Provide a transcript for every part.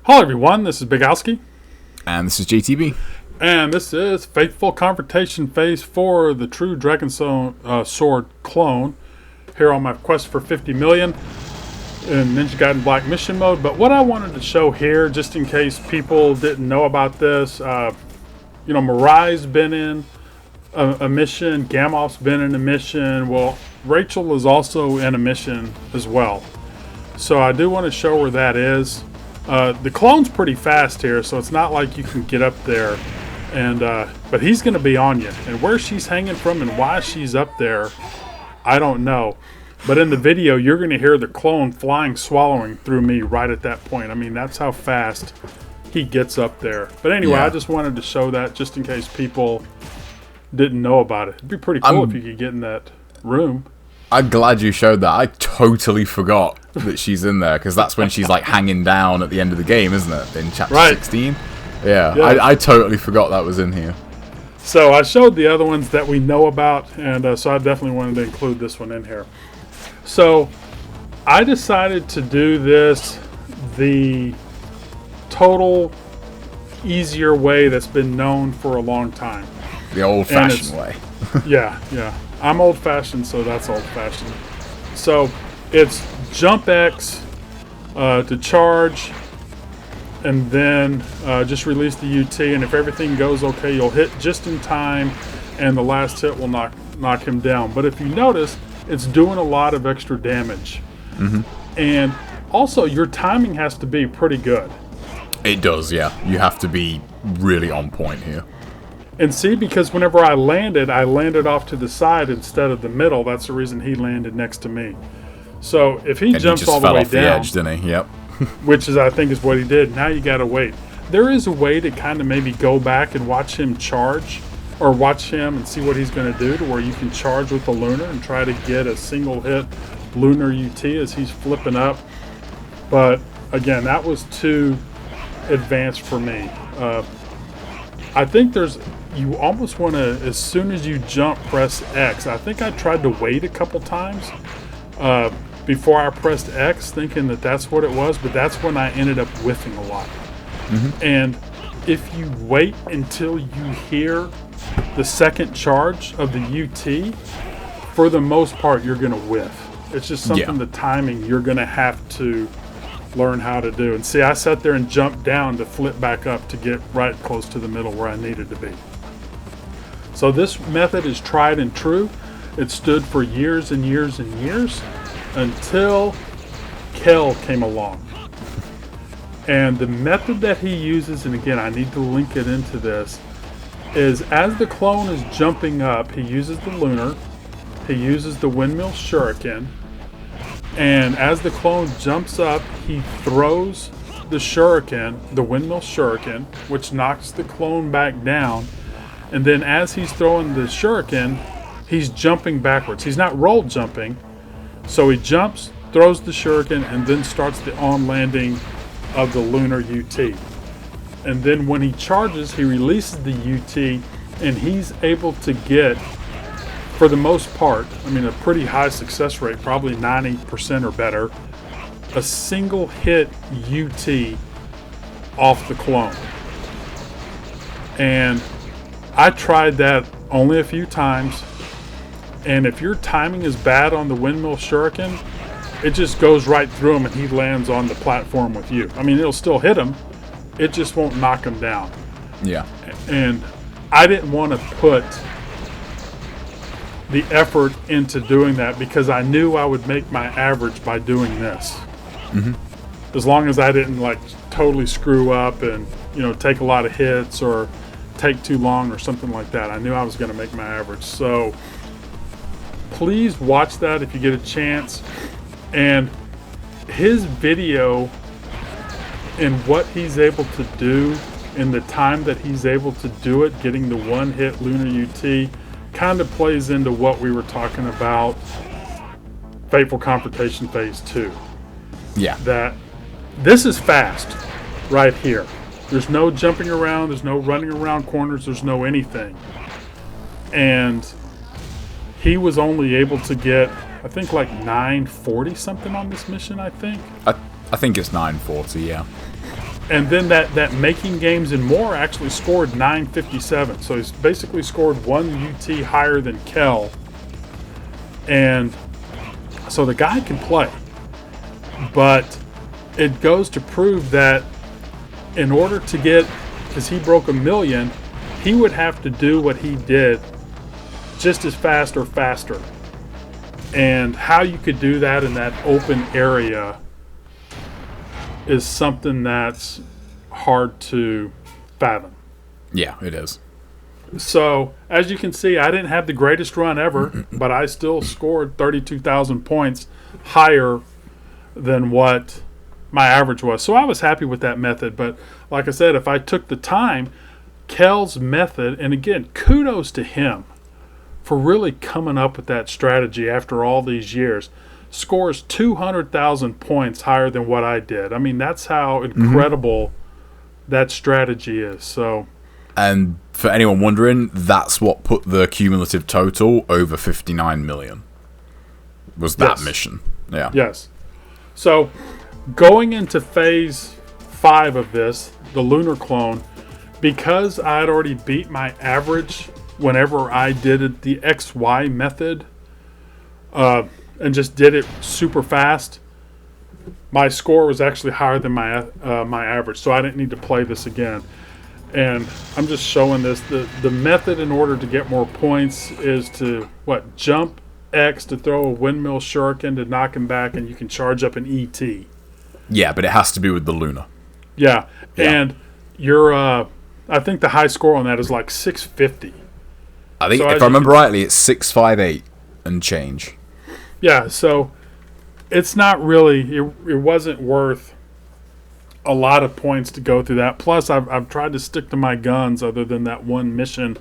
Hello everyone, this is BIGALSKIx. And this is JTB. And this is Fateful Confrontation Phase 4, the True Dragon Sword clone, here on my quest for 50 million in Ninja Gaiden Black Mission Mode. But what I wanted to show here, just in case people didn't know about this, Mirai's been in a mission, Gamoth's been in a mission, well, Rachel is also in a mission as well. So I do want to show where that is. The clone's pretty fast here, so it's not like you can get up there. And but he's going to be on you. And where she's hanging from and why she's up there, I don't know. But in the video, you're going to hear the clone flying, swallowing through me right at that point. I mean, that's how fast he gets up there. But anyway, I just wanted to show that just in case people didn't know about it. It'd be pretty cool if you could get in that room. I'm glad you showed that. I totally forgot that she's in there, because that's when she's like hanging down at the end of the game, isn't it? In chapter 16? Yeah, I totally forgot that was in here. So I showed the other ones that we know about, and so I definitely wanted to include this one in here. So I decided to do this the total easier way that's been known for a long time. The old-fashioned way. Yeah. I'm old-fashioned, so that's old-fashioned. So it's jump X to charge, and then just release the UT, and if everything goes okay, you'll hit just in time, and the last hit will knock him down. But if you notice, it's doing a lot of extra damage. And also, your timing has to be pretty good. It does, yeah. You have to be really on point here. And see, because whenever I landed off to the side instead of the middle. That's the reason he landed next to me. So if he jumps all the way down, the edge, didn't he? Yep. which is, I think, is what he did. Now you got to wait. There is a way to kind of maybe go back and watch him charge, or watch him and see what he's going to do, to where you can charge with the lunar and try to get a single hit lunar UT as he's flipping up. But again, that was too advanced for me. I think you almost want to, as soon as you jump, press X. I think I tried to wait a couple times before I pressed X, thinking that that's what it was, but that's when I ended up whiffing a lot. And if you wait until you hear the second charge of the UT, for the most part, you're going to whiff. It's just something, the timing, you're going to have to learn how to do. And see, I sat there and jumped down to flip back up to get right close to the middle where I needed to be. So this method is tried and true. It stood for years and years and years until Kel came along. And the method that he uses, and again, I need to link it into this, is as the clone is jumping up, he uses the lunar, he uses the windmill shuriken, and as the clone jumps up, he throws the shuriken, the windmill shuriken, which knocks the clone back down. And then as he's throwing the shuriken, he's jumping backwards. He's not roll jumping. So he jumps, throws the shuriken, and then starts the on-landing of the lunar UT. And then when he charges, he releases the UT, and he's able to get, for the most part, I mean, a pretty high success rate, probably 90% or better, a single hit UT off the clone. And I tried that only a few times, and if your timing is bad on the windmill shuriken, it just goes right through him and he lands on the platform with you. I mean, it'll still hit him, it just won't knock him down. Yeah. And I didn't want to put the effort into doing that, because I knew I would make my average by doing this. As long as I didn't like totally screw up and take a lot of hits or take too long or something like that. I knew I was going to make my average. So please watch that if you get a chance. And his video and what he's able to do in the time that he's able to do it, getting the one hit lunar UT, kind of plays into what we were talking about, Fateful Confrontation Phase 2. Yeah. That this is fast right here. There's no jumping around, there's no running around corners, there's no anything. And he was only able to get, I think, like 940 something on this mission, I think. I think it's 940, yeah. And then that Making Games and More actually scored 957. So he's basically scored 1 UT higher than Kel. And so the guy can play. But it goes to prove that in order to get, because he broke 1 million, he would have to do what he did just as fast or faster. And how you could do that in that open area is something that's hard to fathom. Yeah, it is. So, as you can see, I didn't have the greatest run ever, but I still scored 32,000 points higher than what my average was. So I was happy with that method. But like I said, if I took the time, Kel's method, and again, kudos to him for really coming up with that strategy after all these years, scores 200,000 points higher than what I did. I mean, that's how incredible that strategy is. So, and for anyone wondering, that's what put the cumulative total over 59 million. Was that mission? Yeah. Yes. So, going into phase 5 of this, the lunar clone, because I had already beat my average whenever I did it the XY method, and just did it super fast, my score was actually higher than my my average, so I didn't need to play this again. And I'm just showing this. The method in order to get more points is to, jump X to throw a windmill shuriken to knock him back, and you can charge up an ET. Yeah, but it has to be with the Luna. Yeah. And you're, I think the high score on that is like 650. I think, if I remember rightly, it's 658 and change. Yeah, so it's not really, it wasn't worth a lot of points to go through that. Plus, I've tried to stick to my guns other than that one mission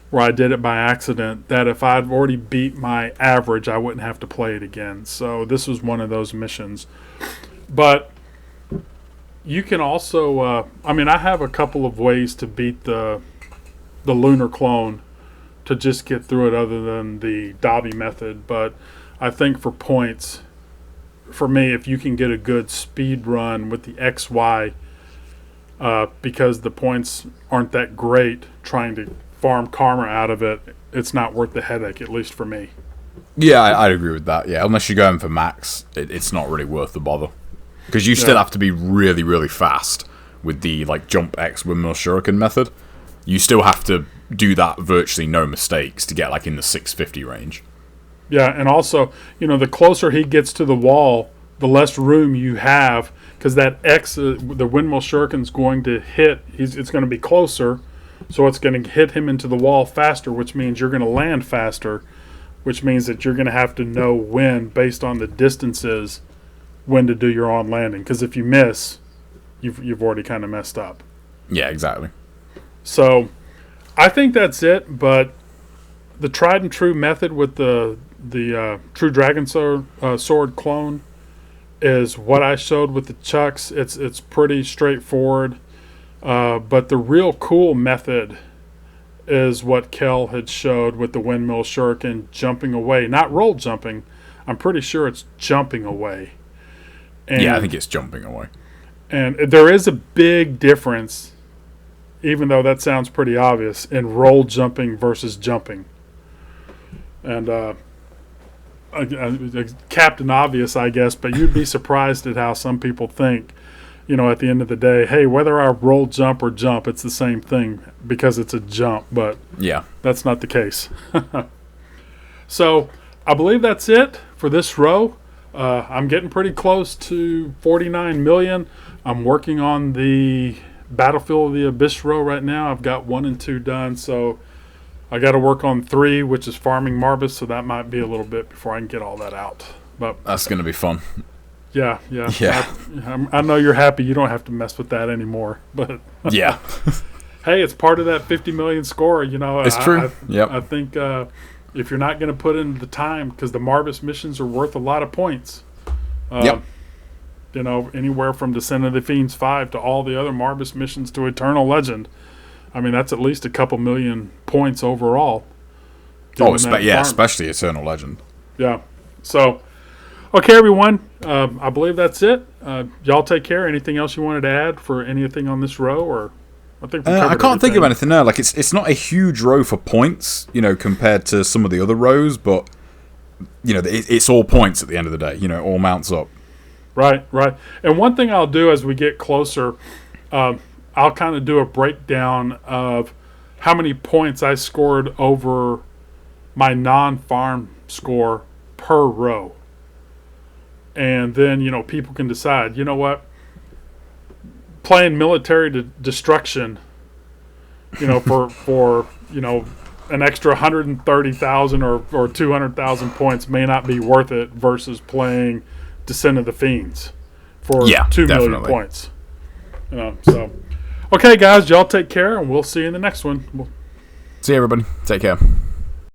where I did it by accident, that if I'd already beat my average, I wouldn't have to play it again. So this was one of those missions. But you can also, I have a couple of ways to beat the lunar clone to just get through it other than the Dobby method. But I think for points, for me, if you can get a good speed run with the XY, because the points aren't that great, trying to farm karma out of it, it's not worth the headache, at least for me. Yeah, I'd agree with that. Yeah, unless you're going for max, it's not really worth the bother. Because you still have to be really, really fast with the jump X windmill shuriken method. You still have to do that virtually no mistakes to get in the 650 range. Yeah, and also, the closer he gets to the wall, the less room you have, because that X, the windmill shuriken's going to hit, it's going to be closer, so it's going to hit him into the wall faster, which means you're going to land faster, which means that you're going to have to know when, based on the distances, when to do your on landing. Because if you miss, you've already kind of messed up. Yeah, exactly. So, I think that's it, but the tried and true method with the True Dragon Sword clone is what I showed with the chucks. It's pretty straightforward, but the real cool method is what Kel had showed with the windmill shuriken jumping away, not roll jumping. I'm pretty sure it's jumping away. And, yeah, I think it's jumping away. And there is a big difference, even though that sounds pretty obvious, in roll jumping versus jumping. And Captain Obvious, I guess, but you'd be surprised at how some people think, at the end of the day, hey, whether I roll, jump, or jump, it's the same thing because it's a jump, but yeah, that's not the case. So I believe that's it for this row. I'm getting pretty close to 49 million. I'm working on the Battlefield of the Abyss row right now. I've got 1 and 2 done, so I got to work on 3, which is farming Marbus, so that might be a little bit before I can get all that out. But that's going to be fun. Yeah. I know you're happy you don't have to mess with that anymore. But yeah. Hey, it's part of that 50 million score. It's true. I think if you're not going to put in the time, because the Marbus missions are worth a lot of points. Anywhere from Descent of the Fiends 5 to all the other Marbus missions to Eternal Legend. I mean, that's at least a couple million points overall. Oh, especially Eternal Legend. Yeah. So, Okay, everyone. I believe that's it. Y'all take care. Anything else you wanted to add for anything on this row, or I think we I covered can't think of everything. anything now. Like it's not a huge row for points, compared to some of the other rows, but it's all points at the end of the day. All mounts up. Right. And one thing I'll do as we get closer, I'll kind of do a breakdown of how many points I scored over my non-farm score per row. And then, people can decide, you know what, playing military destruction, for an extra 130,000 or 200,000 points may not be worth it versus playing Descent of the Fiends for 2 million points. So, okay, guys, y'all take care, and we'll see you in the next one. See you, everybody. Take care.